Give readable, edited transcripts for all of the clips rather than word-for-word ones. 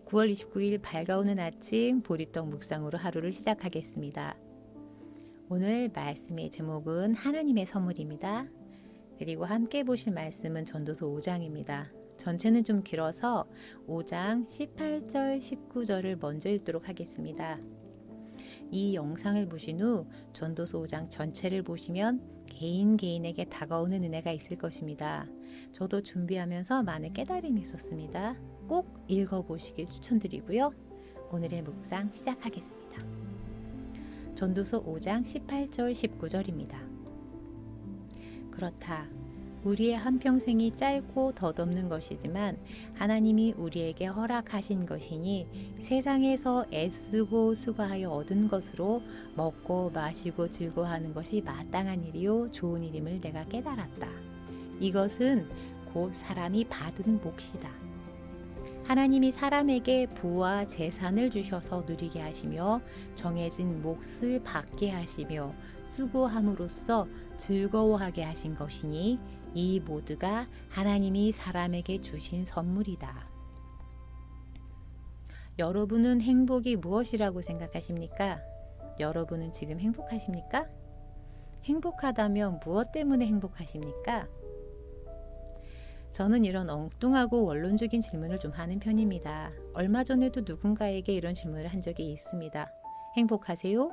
9월 29일 밝아오는 아침 보리떡 묵상으로 하루를 시작하겠습니다. 오늘 말씀의 제목은 하나님의 선물입니다. 그리고 함께 보실 말씀은 전도서 5장입니다. 전체는 좀 길어서 5장 18절 19절을 먼저 읽도록 하겠습니다. 이 영상을 보신 후 전도서 5장 전체를 보시면 개인에게 다가오는 은혜가 있을 것입니다. 저도 준비하면서 많은 깨달음이 있었습니다. 꼭 읽어보시길 추천드리고요. 오늘의 묵상 시작하겠습니다. 전도서 5장 18절 19절입니다. 그렇다. 우리의 한평생이 짧고 덧없는 것이지만 하나님이 우리에게 허락하신 것이니 세상에서 애쓰고 수고하여 얻은 것으로 먹고 마시고 즐거워하는 것이 마땅한 일이요 좋은 일임을 내가 깨달았다. 이것은 곧 사람이 받은 몫이다. 하나님이 사람에게 부와 재산을 주셔서 누리게 하시며 정해진 몫을 받게 하시며 수고함으로써 즐거워하게 하신 것이니 이 모두가 하나님이 사람에게 주신 선물이다. 여러분은 행복이 무엇이라고 생각하십니까? 여러분은 지금 행복하십니까? 행복하다면 무엇 때문에 행복하십니까? 저는 이런 엉뚱하고 원론적인 질문을 좀 하는 편입니다. 얼마 전에도 누군가에게 이런 질문을 한 적이 있습니다. 행복하세요?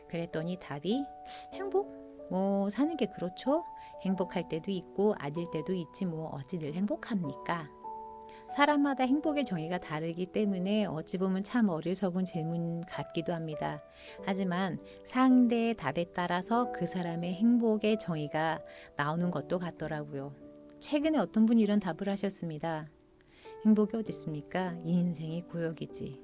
그랬더니 답이 행복? 사는 게 그렇죠? 행복할 때도 있고 아닐 때도 있지 어찌 늘 행복합니까? 사람마다 행복의 정의가 다르기 때문에 어찌 보면 참 어리석은 질문 같기도 합니다. 하지만 상대의 답에 따라서 그 사람의 행복의 정의가 나오는 것도 같더라고요. 최근에 어떤 분이 이런 답을 하셨습니다. 행복이 어디 있습니까? 인생이 고역이지.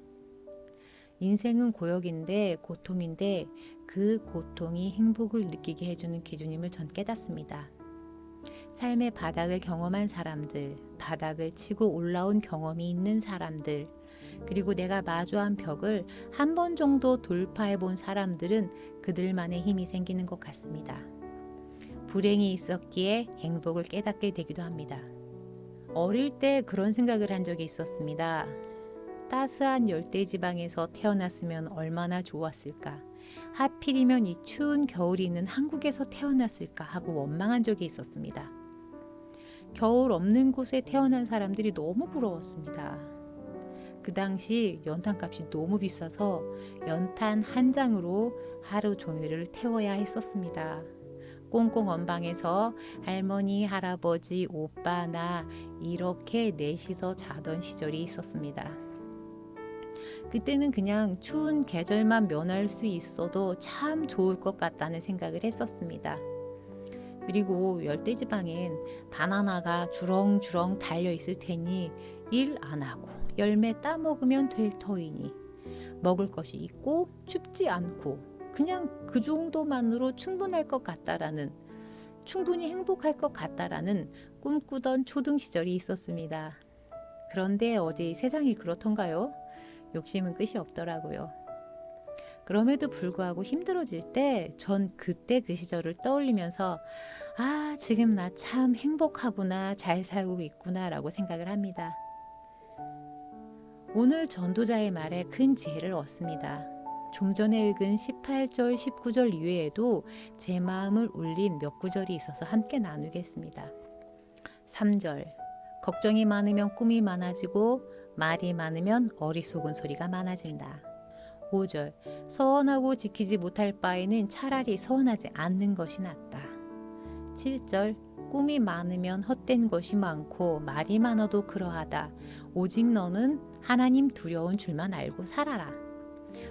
인생은 고역인데 고통인데 그 고통이 행복을 느끼게 해주는 기준임을 전 깨닫습니다. 삶의 바닥을 경험한 사람들, 바닥을 치고 올라온 경험이 있는 사람들, 그리고 내가 마주한 벽을 한 번 정도 돌파해 본 사람들은 그들만의 힘이 생기는 것 같습니다. 불행이 있었기에 행복을 깨닫게 되기도 합니다. 어릴 때 그런 생각을 한 적이 있었습니다. 따스한 열대지방에서 태어났으면 얼마나 좋았을까. 하필이면 이 추운 겨울이 있는 한국에서 태어났을까 하고 원망한 적이 있었습니다. 겨울 없는 곳에 태어난 사람들이 너무 부러웠습니다. 그 당시 연탄값이 너무 비싸서 연탄 한 장으로 하루 종일을 태워야 했었습니다. 꽁꽁 언방에서 할머니, 할아버지, 오빠, 나 이렇게 넷이서 자던 시절이 있었습니다. 그때는 그냥 추운 계절만 면할 수 있어도 참 좋을 것 같다는 생각을 했었습니다. 그리고 열대지방엔 바나나가 주렁주렁 달려있을 테니 일 안 하고 열매 따먹으면 될 터이니 먹을 것이 있고 춥지 않고 그냥 그 정도만으로 충분할 것 같다라는, 충분히 행복할 것 같다라는 꿈꾸던 초등 시절이 있었습니다. 그런데 어디 세상이 그렇던가요? 욕심은 끝이 없더라고요. 그럼에도 불구하고 힘들어질 때 전 그때 그 시절을 떠올리면서 지금 나 참 행복하구나, 잘 살고 있구나 라고 생각을 합니다. 오늘 전도자의 말에 큰 지혜를 얻습니다. 좀 전에 읽은 18절, 19절 이외에도 제 마음을 울린 몇 구절이 있어서 함께 나누겠습니다. 3절, 걱정이 많으면 꿈이 많아지고 말이 많으면 어리석은 소리가 많아진다. 5절, 서원하고 지키지 못할 바에는 차라리 서원하지 않는 것이 낫다. 7절, 꿈이 많으면 헛된 것이 많고 말이 많아도 그러하다. 오직 너는 하나님 두려운 줄만 알고 살아라.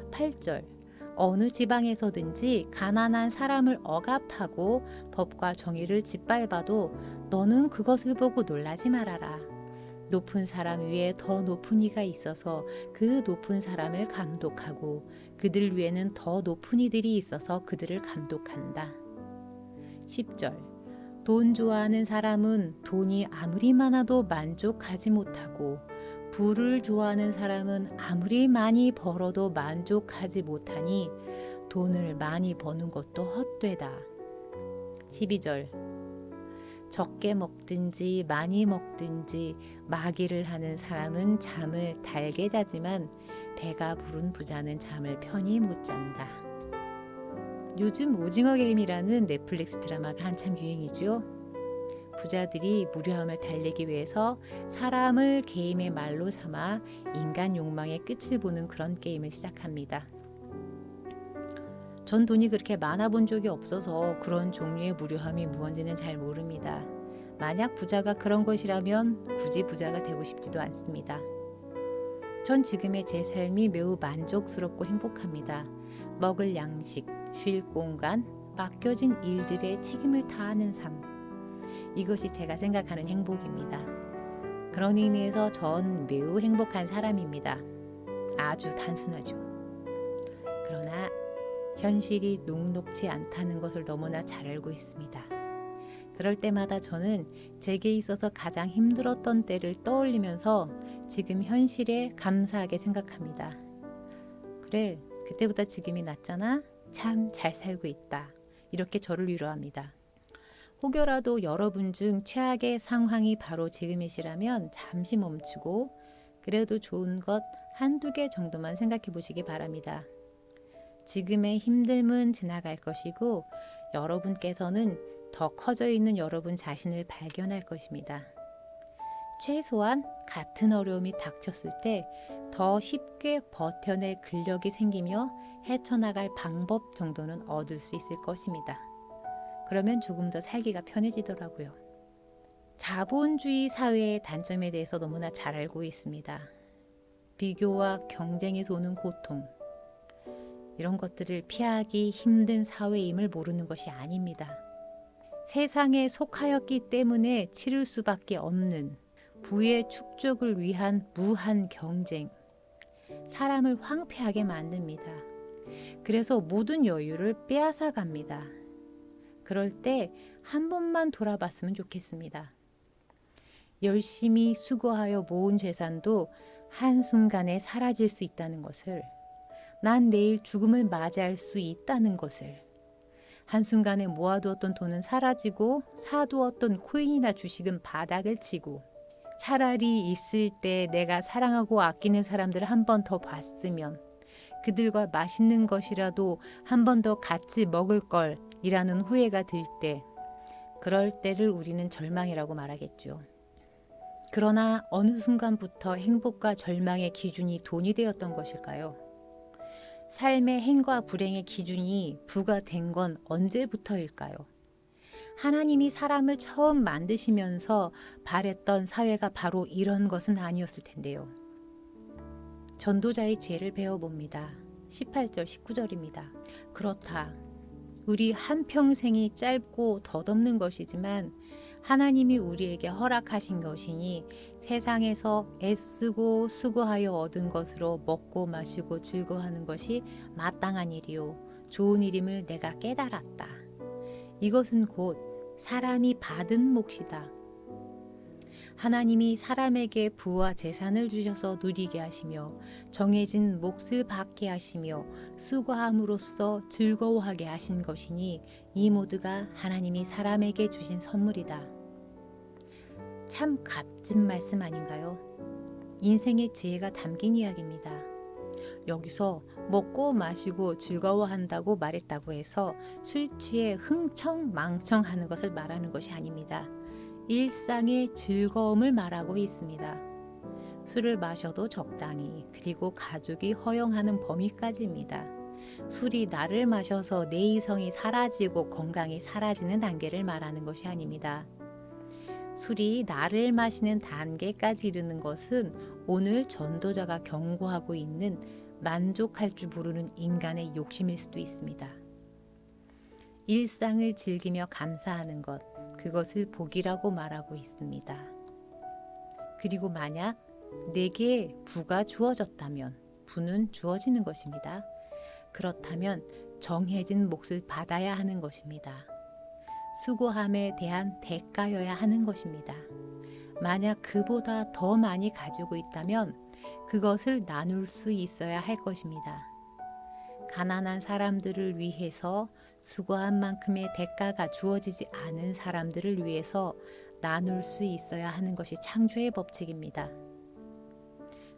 8절, 어느 지방에서든지 가난한 사람을 억압하고 법과 정의를 짓밟아도 너는 그것을 보고 놀라지 말아라. 높은 사람 위에 더 높은 이가 있어서 그 높은 사람을 감독하고 그들 위에는 더 높은 이들이 있어서 그들을 감독한다. 10절, 돈 좋아하는 사람은 돈이 아무리 많아도 만족하지 못하고 부를 좋아하는 사람은 아무리 많이 벌어도 만족하지 못하니 돈을 많이 버는 것도 헛되다. 12절, 적게 먹든지 많이 먹든지 마기를 하는 사람은 잠을 달게 자지만 배가 부른 부자는 잠을 편히 못 잔다. 요즘 오징어 게임이라는 넷플릭스 드라마가 한참 유행이죠. 부자들이 무료함을 달래기 위해서 사람을 게임의 말로 삼아 인간 욕망의 끝을 보는 그런 게임을 시작합니다. 전 돈이 그렇게 많아 본 적이 없어서 그런 종류의 무료함이 무언지는 잘 모릅니다. 만약 부자가 그런 것이라면 굳이 부자가 되고 싶지도 않습니다. 전 지금의 제 삶이 매우 만족스럽고 행복합니다. 먹을 양식, 쉴 공간, 맡겨진 일들의 책임을 다하는 삶. 이것이 제가 생각하는 행복입니다. 그런 의미에서 전 매우 행복한 사람입니다. 아주 단순하죠. 그러나 현실이 녹록지 않다는 것을 너무나 잘 알고 있습니다. 그럴 때마다 저는 제게 있어서 가장 힘들었던 때를 떠올리면서 지금 현실에 감사하게 생각합니다. 그래, 그때보다 지금이 낫잖아? 참 잘 살고 있다. 이렇게 저를 위로합니다. 혹여라도 여러분 중 최악의 상황이 바로 지금이시라면 잠시 멈추고 그래도 좋은 것 한두 개 정도만 생각해 보시기 바랍니다. 지금의 힘듦은 지나갈 것이고 여러분께서는 더 커져 있는 여러분 자신을 발견할 것입니다. 최소한 같은 어려움이 닥쳤을 때 더 쉽게 버텨낼 근력이 생기며 헤쳐나갈 방법 정도는 얻을 수 있을 것입니다. 그러면 조금 더 살기가 편해지더라고요. 자본주의 사회의 단점에 대해서 너무나 잘 알고 있습니다. 비교와 경쟁에서 오는 고통, 이런 것들을 피하기 힘든 사회임을 모르는 것이 아닙니다. 세상에 속하였기 때문에 치를 수밖에 없는 부의 축적을 위한 무한 경쟁, 사람을 황폐하게 만듭니다. 그래서 모든 여유를 빼앗아 갑니다. 그럴 때 한 번만 돌아봤으면 좋겠습니다. 열심히 수고하여 모은 재산도 한순간에 사라질 수 있다는 것을, 난 내일 죽음을 맞이할 수 있다는 것을, 한순간에 모아두었던 돈은 사라지고 사두었던 코인이나 주식은 바닥을 치고, 차라리 있을 때 내가 사랑하고 아끼는 사람들을 한 번 더 봤으면, 그들과 맛있는 것이라도 한 번 더 같이 먹을 걸 이라는 후회가 들 때, 그럴 때를 우리는 절망이라고 말하겠죠. 그러나 어느 순간부터 행복과 절망의 기준이 돈이 되었던 것일까요? 삶의 행과 불행의 기준이 부가 된 건 언제부터일까요? 하나님이 사람을 처음 만드시면서 바랬던 사회가 바로 이런 것은 아니었을 텐데요. 전도자의 지혜를 배워봅니다. 18절, 19절입니다. 그렇다. 우리 한평생이 짧고 덧없는 것이지만 하나님이 우리에게 허락하신 것이니 세상에서 애쓰고 수고하여 얻은 것으로 먹고 마시고 즐거워하는 것이 마땅한 일이요 좋은 일임을 내가 깨달았다. 이것은 곧 사람이 받은 몫이다. 하나님이 사람에게 부와 재산을 주셔서 누리게 하시며 정해진 몫을 받게 하시며 수고함으로써 즐거워하게 하신 것이니 이 모두가 하나님이 사람에게 주신 선물이다. 참 값진 말씀 아닌가요? 인생의 지혜가 담긴 이야기입니다. 여기서 먹고 마시고 즐거워한다고 말했다고 해서 술 취해 흥청망청하는 것을 말하는 것이 아닙니다. 일상의 즐거움을 말하고 있습니다. 술을 마셔도 적당히, 그리고 가족이 허용하는 범위까지입니다. 술이 나를 마셔서 내 이성이 사라지고 건강이 사라지는 단계를 말하는 것이 아닙니다. 술이 나를 마시는 단계까지 이르는 것은 오늘 전도자가 경고하고 있는 만족할 줄 모르는 인간의 욕심일 수도 있습니다. 일상을 즐기며 감사하는 것, 그것을 복이라고 말하고 있습니다. 그리고 만약 내게 부가 주어졌다면, 부는 주어지는 것입니다. 그렇다면 정해진 몫을 받아야 하는 것입니다. 수고함에 대한 대가여야 하는 것입니다. 만약 그보다 더 많이 가지고 있다면 그것을 나눌 수 있어야 할 것입니다. 가난한 사람들을 위해서 수고한 만큼의 대가가 주어지지 않은 사람들을 위해서 나눌 수 있어야 하는 것이 창조의 법칙입니다.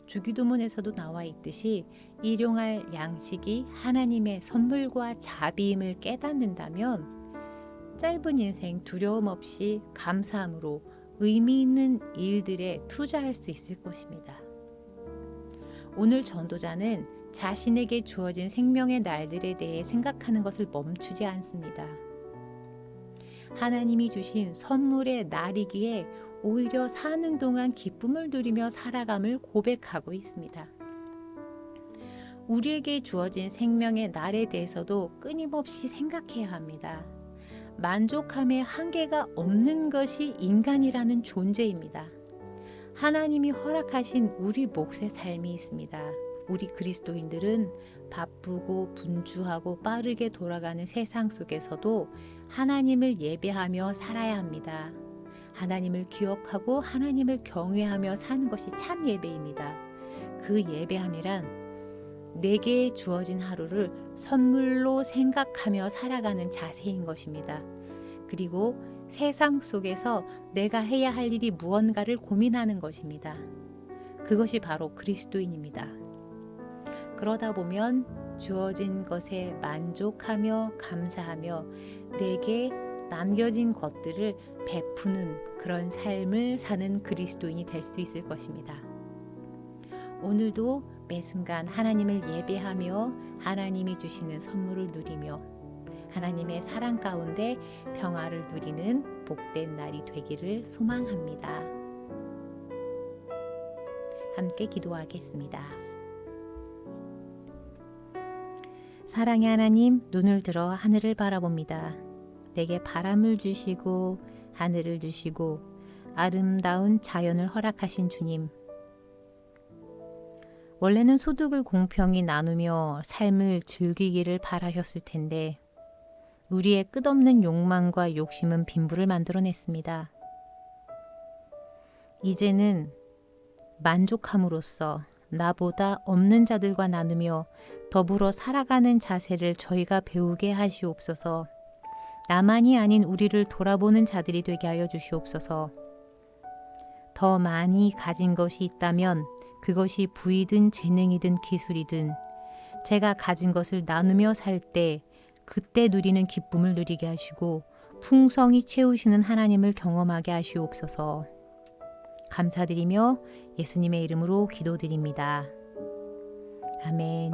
주기도문에서도 나와 있듯이 일용할 양식이 하나님의 선물과 자비임을 깨닫는다면 짧은 인생 두려움 없이 감사함으로 의미 있는 일들에 투자할 수 있을 것입니다. 오늘 전도자는 자신에게 주어진 생명의 날들에 대해 생각하는 것을 멈추지 않습니다. 하나님이 주신 선물의 날이기에 오히려 사는 동안 기쁨을 누리며 살아감을 고백하고 있습니다. 우리에게 주어진 생명의 날에 대해서도 끊임없이 생각해야 합니다. 만족함의 한계가 없는 것이 인간이라는 존재입니다. 하나님이 허락하신 우리 몫의 삶이 있습니다. 우리 그리스도인들은 바쁘고 분주하고 빠르게 돌아가는 세상 속에서도 하나님을 예배하며 살아야 합니다. 하나님을 기억하고 하나님을 경외하며 사는 것이 참 예배입니다. 그 예배함이란 내게 주어진 하루를 선물로 생각하며 살아가는 자세인 것입니다. 그리고 세상 속에서 내가 해야 할 일이 무언가를 고민하는 것입니다. 그것이 바로 그리스도인입니다. 그러다 보면 주어진 것에 만족하며 감사하며 내게 남겨진 것들을 베푸는 그런 삶을 사는 그리스도인이 될 수 있을 것입니다. 오늘도 매 순간 하나님을 예배하며 하나님이 주시는 선물을 누리며 하나님의 사랑 가운데 평화를 누리는 복된 날이 되기를 소망합니다. 함께 기도하겠습니다. 사랑의 하나님, 눈을 들어 하늘을 바라봅니다. 내게 바람을 주시고 하늘을 주시고 아름다운 자연을 허락하신 주님, 원래는 소득을 공평히 나누며 삶을 즐기기를 바라셨을 텐데 우리의 끝없는 욕망과 욕심은 빈부를 만들어냈습니다. 이제는 만족함으로써 나보다 없는 자들과 나누며 더불어 살아가는 자세를 저희가 배우게 하시옵소서. 나만이 아닌 우리를 돌아보는 자들이 되게 하여 주시옵소서. 더 많이 가진 것이 있다면 그것이 부이든 재능이든 기술이든 제가 가진 것을 나누며 살 때 그때 누리는 기쁨을 누리게 하시고 풍성히 채우시는 하나님을 경험하게 하시옵소서. 감사드리며 예수님의 이름으로 기도드립니다. 아멘.